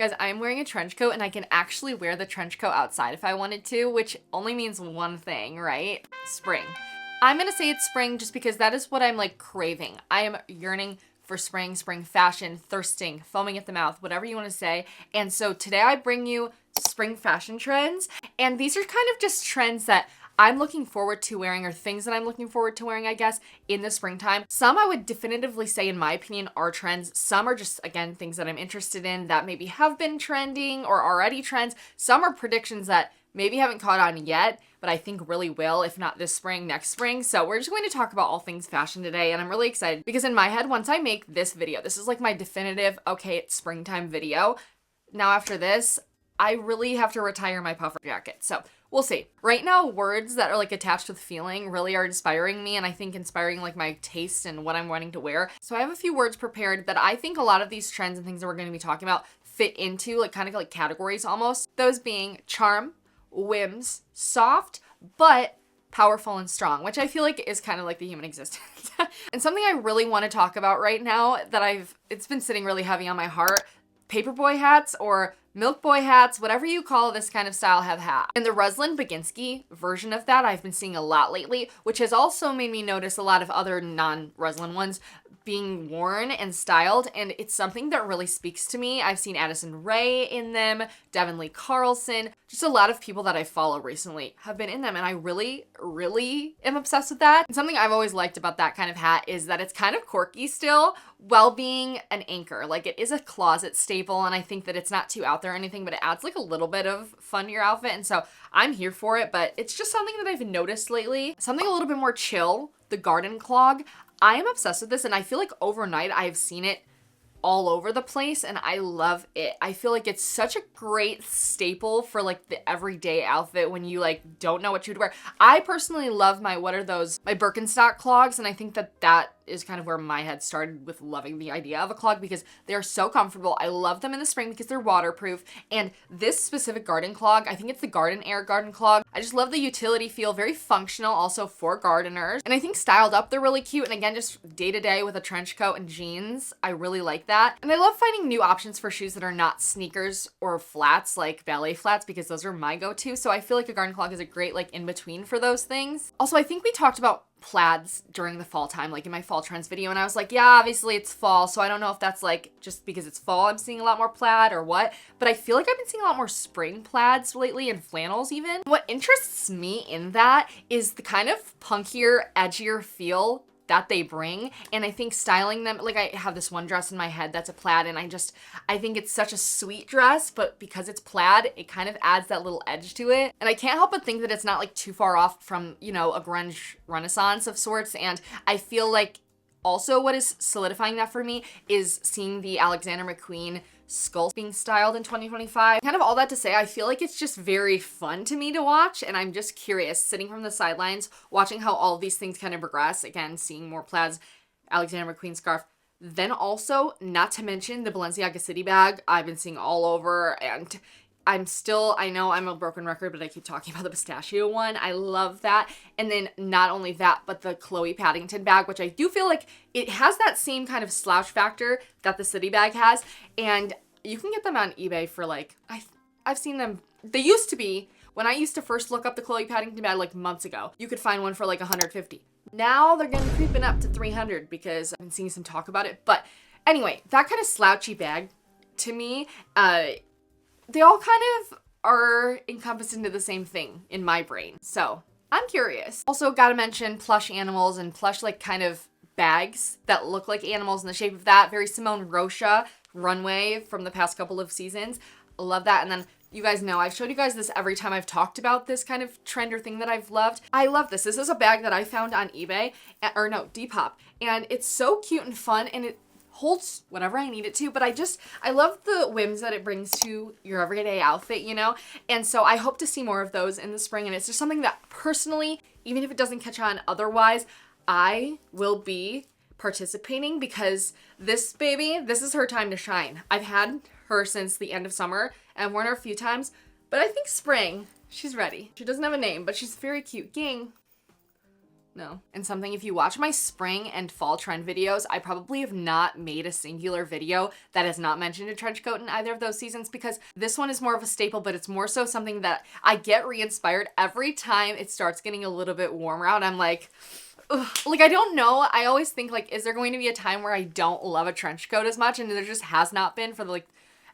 Guys, I'm wearing a trench coat and I can actually wear the trench coat outside if I wanted to, which only means one thing, right? Spring. I'm gonna say it's spring just because that is what I'm like craving. I am yearning for spring, spring fashion, thirsting, foaming at the mouth, whatever you want to say. And so today I bring you spring fashion trends. And these are kind of just trends that I'm looking forward to wearing, or things that I'm looking forward to wearing, I guess, in the springtime. Some I would definitively say, in my opinion, are trends. Some are just, again, things that I'm interested in that maybe have been trending or already trends. Some are predictions that maybe haven't caught on yet, but I think really will, if not this spring, next spring. So we're just going to talk about all things fashion today, and I'm really excited because in my head, once I make this video, this is like my definitive, okay, it's springtime video. Now after this, I really have to retire my puffer jacket. So we'll see. Right now, words that are like attached with feeling really are inspiring me, and I think inspiring like my taste and what I'm wanting to wear. So I have a few words prepared that I think a lot of these trends and things that we're going to be talking about fit into, like kind of like categories almost. Those being charm, whims, soft, but powerful and strong, which I feel like is kind of like the human existence. And something I really want to talk about right now that it's been sitting really heavy on my heart, paperboy hats or milk boy hats, whatever you call this kind of style, have hat. And the ruslan basinskiy version of that I've been seeing a lot lately, which has also made me notice a lot of other non-ruslan ones being worn and styled, and it's something that really speaks to me. I've seen Addison Rae in them, Devin Lee Carlson, just a lot of people that I follow recently have been in them, and I really, really am obsessed with that. And something I've always liked about that kind of hat is that it's kind of quirky still, while being an anchor. Like, it is a closet staple, and I think that it's not too out there or anything, but it adds like a little bit of fun to your outfit, and so I'm here for it. But it's just something that I've noticed lately. Something a little bit more chill, the garden clog. I am obsessed with this, and I feel like overnight I've seen it all over the place, and I love it. I feel like it's such a great staple for like the everyday outfit when you like don't know what you'd wear. I personally love my my Birkenstock clogs, and I think that is kind of where my head started with loving the idea of a clog because they're so comfortable. I love them in the spring because they're waterproof, and this specific garden clog, I think it's the Garden Air garden clog. I just love the utility feel, very functional also for gardeners, and I think styled up they're really cute, and again, just day to day with a trench coat and jeans, I really like that. And I love finding new options for shoes that are not sneakers or flats, like ballet flats, because those are my go-to. So I feel like a garden clog is a great like in between for those things. Also, I think we talked about plaids during the fall time, like in my fall trends video, and I was like, yeah, obviously it's fall, so I don't know if that's like just because it's fall I'm seeing a lot more plaid or what, but I feel like I've been seeing a lot more spring plaids lately, and flannels even. What interests me in that is the kind of punkier, edgier feel that they bring, and I think styling them, like I have this one dress in my head that's a plaid, and I think it's such a sweet dress, but because it's plaid, it kind of adds that little edge to it, and I can't help but think that it's not like too far off from, you know, a grunge renaissance of sorts. And I feel like also what is solidifying that for me is seeing the Alexander McQueen skull being styled in 2025. Kind of all that to say, I feel like it's just very fun to me to watch, and I'm just curious, sitting from the sidelines, watching how all of these things kind of progress. Again, seeing more plaids, Alexander McQueen scarf. Then also, not to mention the Balenciaga city bag I've been seeing all over, and I know I'm a broken record, but I keep talking about the pistachio one. I love that. And then not only that, but the Chloe Paddington bag, which I do feel like it has that same kind of slouch factor that the city bag has. And you can get them on eBay for like, I've seen them, they used to be, when I used to first look up the Chloe Paddington bag like months ago, you could find one for like 150. Now they're getting creeping up to 300 because I've been seeing some talk about it. But anyway, that kind of slouchy bag to me, they all kind of are encompassed into the same thing in my brain. So I'm curious. Also gotta mention plush animals and plush like kind of bags that look like animals in the shape of that. Very Simone Rocha runway from the past couple of seasons. Love that. And then you guys know I've showed you guys this every time I've talked about this kind of trend or thing that I've loved. I love this. This is a bag that I found on eBay, or no, Depop. And it's so cute and fun, and it holds whatever I need it to, but I love the whims that it brings to your everyday outfit, you know? And so I hope to see more of those in the spring, and it's just something that personally, even if it doesn't catch on otherwise, I will be participating because this is her time to shine. I've had her since the end of summer, and I've worn her a few times, but I think spring, she's ready. She doesn't have a name, but she's very cute. Gang. No. And something, if you watch my spring and fall trend videos, I probably have not made a singular video that has not mentioned a trench coat in either of those seasons, because this one is more of a staple, but it's more so something that I get re-inspired every time it starts getting a little bit warmer out. I'm like, ugh. Like, I don't know. I always think, like, is there going to be a time where I don't love a trench coat as much? And there just has not been for, like,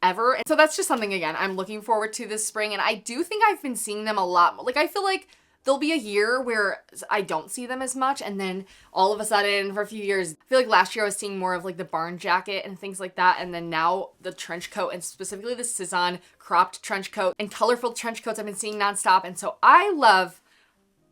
ever. And so that's just something, again, I'm looking forward to this spring. And I do think I've been seeing them a lot more. Like, I feel like there'll be a year where I don't see them as much, and then all of a sudden for a few years, I feel like last year I was seeing more of like the barn jacket and things like that, and then now the trench coat, and specifically the Cezanne cropped trench coat and colorful trench coats I've been seeing nonstop, and so I love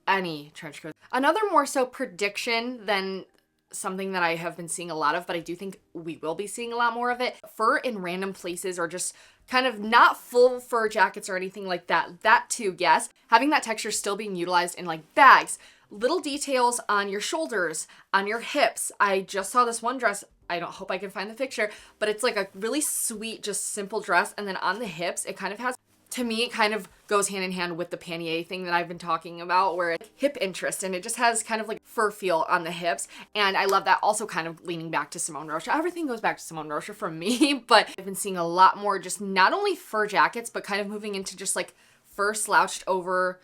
any trench coat. Another more so prediction than something that I have been seeing a lot of, but I do think we will be seeing a lot more of it, fur in random places, or just kind of not full fur jackets or anything like that. That too, yes. Having that texture still being utilized in like bags, little details on your shoulders, on your hips. I just saw this one dress. I don't hope I can find the picture, but it's like a really sweet, just simple dress. And then on the hips, it kind of has, to me, it kind of goes hand in hand with the pannier thing that I've been talking about, where it's hip interest, and it just has kind of like fur feel on the hips. And I love that. Also kind of leaning back to Simone Rocha. Everything goes back to Simone Rocha for me, but I've been seeing a lot more just not only fur jackets, but kind of moving into just like fur slouched over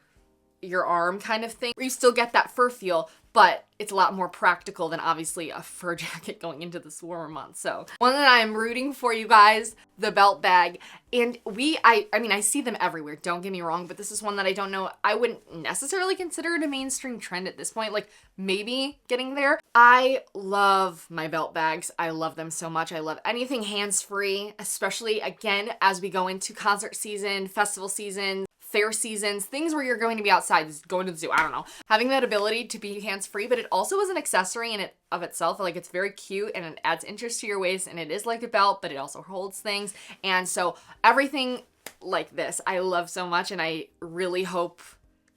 your arm kind of thing, where you still get that fur feel, but it's a lot more practical than obviously a fur jacket going into this warmer month. So one that I'm rooting for, you guys, the belt bag. And I mean, I see them everywhere, don't get me wrong, but this is one that I don't know. I wouldn't necessarily consider it a mainstream trend at this point, like maybe getting there. I love my belt bags. I love them so much. I love anything hands-free, especially again, as we go into concert season, festival season, fair seasons, things where you're going to be outside, going to the zoo, I don't know. Having that ability to be hands-free, but it also is an accessory in it of itself. Like, it's very cute and it adds interest to your waist, and it is like a belt, but it also holds things. And so everything like this, I love so much, and I really hope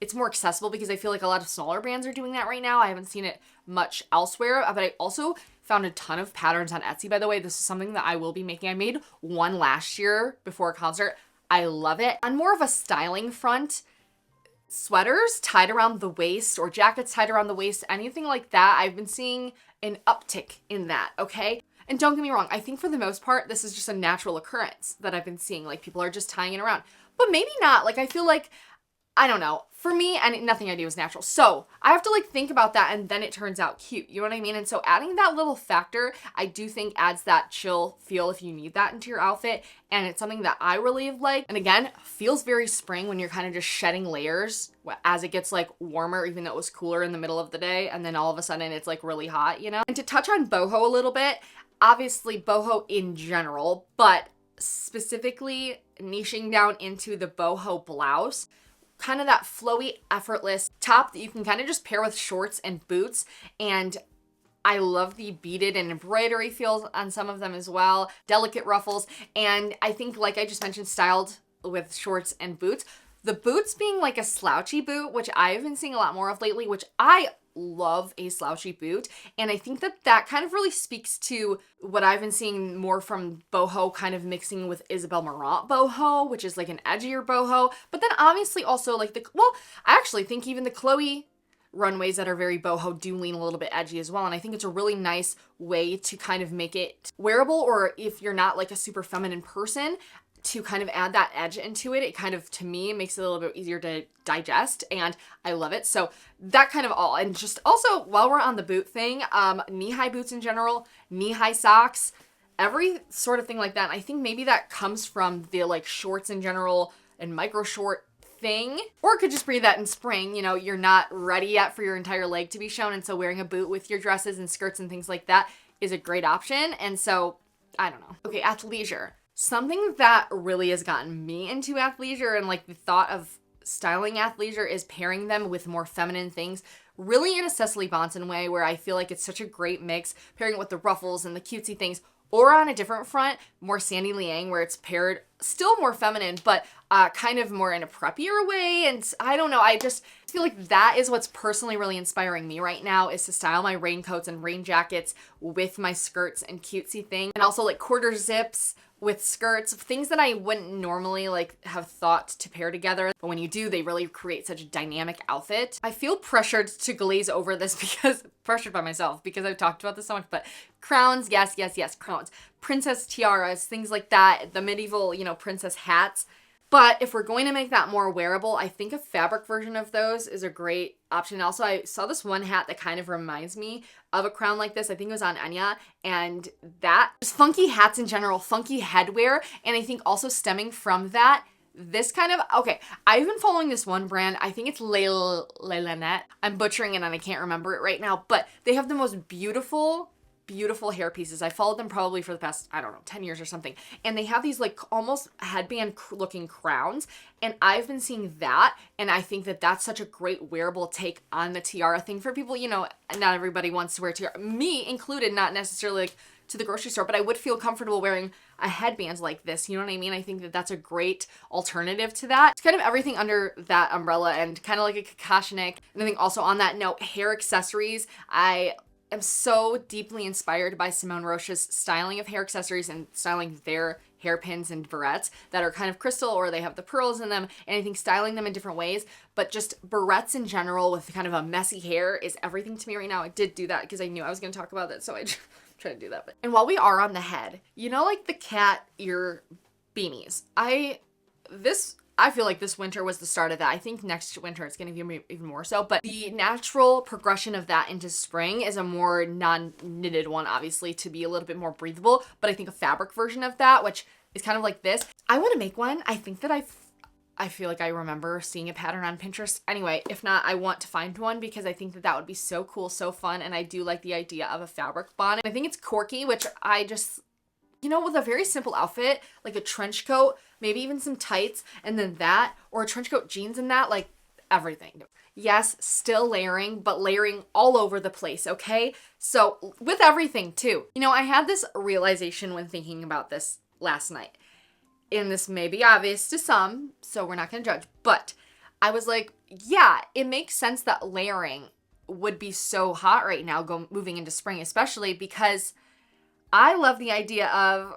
it's more accessible, because I feel like a lot of smaller brands are doing that right now. I haven't seen it much elsewhere, but I also found a ton of patterns on Etsy, by the way. This is something that I will be making. I made one last year before a concert. I love it. On more of a styling front, sweaters tied around the waist or jackets tied around the waist, anything like that, I've been seeing an uptick in that, okay? And don't get me wrong, I think for the most part, this is just a natural occurrence that I've been seeing. Like, people are just tying it around. But maybe not. Like, I feel like, I don't know. For me, and nothing I do is natural. So I have to like think about that, and then it turns out cute. You know what I mean? And so adding that little factor, I do think adds that chill feel if you need that into your outfit. And it's something that I really like. And again, feels very spring when you're kind of just shedding layers as it gets like warmer, even though it was cooler in the middle of the day. And then all of a sudden it's like really hot, you know? And to touch on boho a little bit, obviously boho in general, but specifically niching down into the boho blouse, kind of that flowy, effortless top that you can kind of just pair with shorts and boots. And I love the beaded and embroidery feels on some of them as well. Delicate ruffles. And I think, like I just mentioned, styled with shorts and boots. The boots being like a slouchy boot, which I've been seeing a lot more of lately, which I love a slouchy boot. And I think that that kind of really speaks to what I've been seeing more from boho, kind of mixing with Isabel Marant boho, which is like an edgier boho. But then obviously also like I actually think even the Chloe runways that are very boho do lean a little bit edgy as well. And I think it's a really nice way to kind of make it wearable, or if you're not like a super feminine person, to kind of add that edge into it. It kind of, to me, makes it a little bit easier to digest, and I love it. So that kind of all. And just also, while we're on the boot thing, knee-high boots in general, knee-high socks, every sort of thing like that. And I think maybe that comes from the like shorts in general and micro short thing, or it could just be that in spring, you know, you're not ready yet for your entire leg to be shown, and so wearing a boot with your dresses and skirts and things like that is a great option. And so, I don't know. Okay, athleisure. Something that really has gotten me into athleisure, and like the thought of styling athleisure, is pairing them with more feminine things, really in a Cecily Bonson way, where I feel like it's such a great mix, pairing it with the ruffles and the cutesy things, or on a different front, more Sandy Liang, where it's paired still more feminine, but kind of more in a preppier way. And I don't know, I just feel like that is what's personally really inspiring me right now, is to style my raincoats and rain jackets with my skirts and cutesy things. And also like quarter zips with skirts, things that I wouldn't normally like have thought to pair together. But when you do, they really create such a dynamic outfit. I feel pressured to glaze over this because, pressured by myself because I've talked about this so much, but crowns, yes, yes, yes, crowns. Princess tiaras, things like that, the medieval, you know, princess hats. But if we're going to make that more wearable, I think a fabric version of those is a great option. Also, I saw this one hat that kind of reminds me of a crown like this. I think it was on Enya, and that, just funky hats in general, funky headwear, and I think also stemming from that, this kind of, okay, I've been following this one brand. I think it's Leilanette. I'm butchering it and I can't remember it right now, but they have the most beautiful hair pieces. I followed them probably for the past, I don't know, 10 years or something. And they have these like almost headband looking crowns. And I've been seeing that. And I think that that's such a great wearable take on the tiara thing for people. You know, not everybody wants to wear tiara, me included, not necessarily like to the grocery store, but I would feel comfortable wearing a headband like this. You know what I mean? I think that that's a great alternative to that. It's kind of everything under that umbrella and kind of like a Kakashnik. And I think also on that note, hair accessories, I am so deeply inspired by Simone Roche's styling of hair accessories and styling their hairpins and barrettes that are kind of crystal, or they have the pearls in them, and I think styling them in different ways. But just barrettes in general with kind of a messy hair is everything to me right now. I did do that because I knew I was going to talk about that, so I tried to do that. And while we are on the head, you know, like the cat ear beanies, I feel like this winter was the start of that. I think next winter it's going to be even more so. But the natural progression of that into spring is a more non-knitted one, obviously, to be a little bit more breathable. But I think a fabric version of that, which is kind of like this, I want to make one. I think that I feel like I remember seeing a pattern on Pinterest. Anyway, if not, I want to find one because I think that that would be so cool, so fun. And I do like the idea of a fabric bonnet. I think it's quirky, which I just, you know, with a very simple outfit, like a trench coat, maybe even some tights, and then that, or a trench coat, jeans and that, like everything. Yes, still layering, but layering all over the place, okay? So with everything too. You know, I had this realization when thinking about this last night, and this may be obvious to some, so we're not gonna judge, but I was like, yeah, it makes sense that layering would be so hot right now moving into spring, especially because I love the idea of,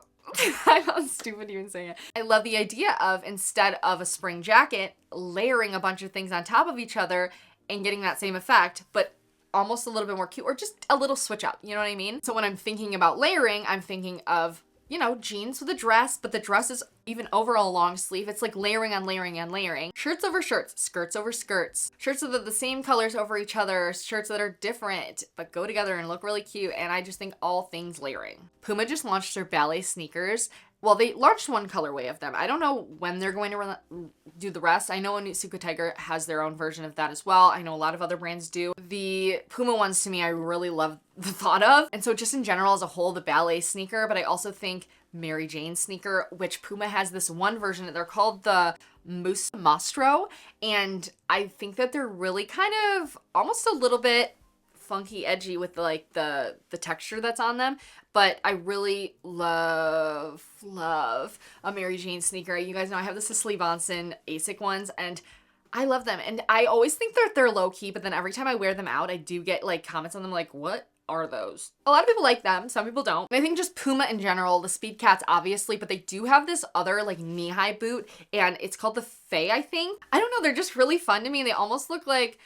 I'm stupid even saying it. I love the idea of, instead of a spring jacket, layering a bunch of things on top of each other and getting that same effect, but almost a little bit more cute, or just a little switch up, you know what I mean? So when I'm thinking about layering, I'm thinking of, you know, jeans with a dress, but the dress is even over a long sleeve. It's like layering on layering and layering. Shirts over shirts, skirts over skirts, shirts that are the same colors over each other, shirts that are different but go together and look really cute. And I just think all things layering. Puma just launched their ballet sneakers. Well, they launched one colorway of them. I don't know when they're going to do the rest. I know Onitsuka Tiger has their own version of that as well. I know a lot of other brands do. The Puma ones, to me, I really love the thought of. And so just in general as a whole, the ballet sneaker, but I also think Mary Jane sneaker, which Puma has this one version. They're called the Mousse Mastro. And I think that they're really kind of almost a little bit funky, edgy with the texture that's on them, but I really love a Mary Jane sneaker. You guys know I have the Cicely Bonson ASIC ones, and I love them. And I always think they're low key, but then every time I wear them out, I do get like comments on them like, what are those? A lot of people like them, some people don't. And I think just Puma in general, the Speed Cats obviously, but they do have this other like knee-high boot, and it's called the Faye, I think. I don't know, they're just really fun to me. They almost look like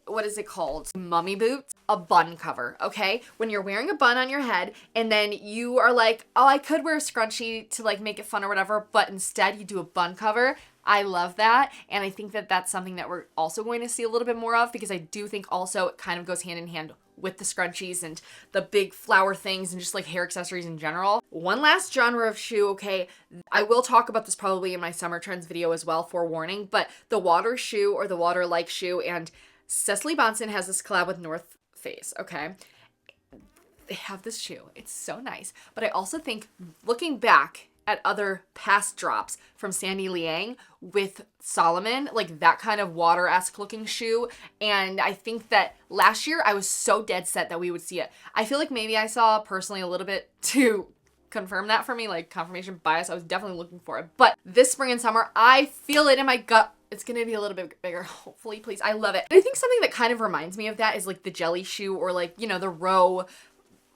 what is it called? Mummy boots? A bun cover, okay? When you're wearing a bun on your head and then you are like, oh, I could wear a scrunchie to like make it fun or whatever, but instead you do a bun cover. I love that. And I think that that's something that we're also going to see a little bit more of, because I do think also it kind of goes hand in hand with the scrunchies and the big flower things and just like hair accessories in general. One last genre of shoe, okay? I will talk about this probably in my summer trends video as well, forewarning, but the water shoe or the water-like shoe, and Cicely Bonson has this collab with North Face, okay? They have this shoe. It's so nice. But I also think, looking back at other past drops from Sandy Liang with Solomon, like that kind of water-esque looking shoe. And I think that last year I was so dead set that we would see it. I feel like maybe I saw personally a little bit too confirm that for me, like confirmation bias. I was definitely looking for it. But this spring and summer, I feel it in my gut. It's gonna be a little bit bigger, hopefully, please. I love it. And I think something that kind of reminds me of that is like the jelly shoe, or like, you know, the row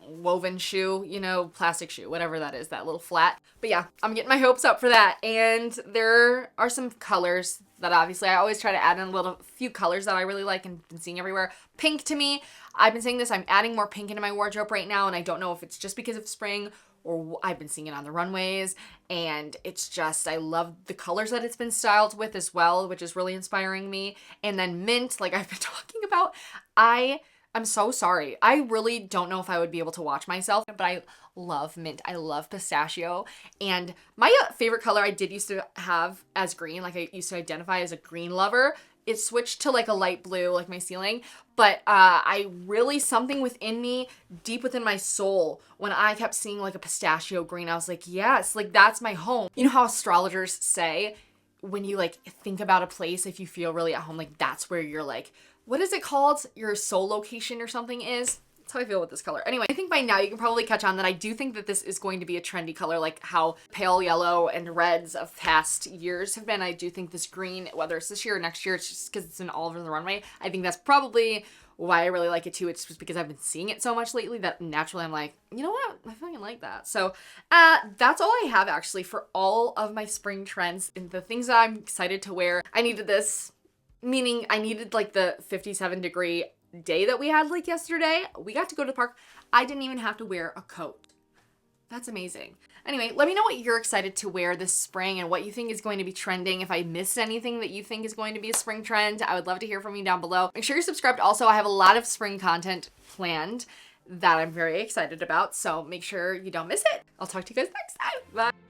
woven shoe, you know, plastic shoe, whatever that is, that little flat. But yeah, I'm getting my hopes up for that. And there are some colors that obviously I always try to add in a few colors that I really like and been seeing everywhere. Pink, to me, I've been saying this, I'm adding more pink into my wardrobe right now, and I don't know if it's just because of spring or I've been seeing it on the runways, and it's just, I love the colors that it's been styled with as well, which is really inspiring me. And then mint, like I've been talking about, I'm so sorry. I really don't know if I would be able to watch myself, but I love mint. I love pistachio. And my favorite color I did used to have as green, like I used to identify as a green lover. It switched to like a light blue, like my ceiling. But I really, something within me, deep within my soul, when I kept seeing like a pistachio green, I was like, yes, like that's my home. You know how astrologers say when you like think about a place, if you feel really at home, like that's where you're like, what is it called? Your soul location or something is? That's how I feel with this color. Anyway, I think by now you can probably catch on that I do think that this is going to be a trendy color, like how pale yellow and reds of past years have been. I do think this green, whether it's this year or next year, it's just because it's in all over the runway. I think that's probably why I really like it too. It's just because I've been seeing it so much lately that naturally I'm like, you know what? I fucking like that. So that's all I have actually for all of my spring trends and the things that I'm excited to wear. I needed this. Meaning I needed like the 57-degree day that we had like yesterday. We got to go to the park. I didn't even have to wear a coat. That's amazing. Anyway, let me know what you're excited to wear this spring and what you think is going to be trending. If I missed anything that you think is going to be a spring trend, I would love to hear from you down below. Make sure you're subscribed. Also, I have a lot of spring content planned that I'm very excited about, so make sure you don't miss it. I'll talk to you guys next time. Bye.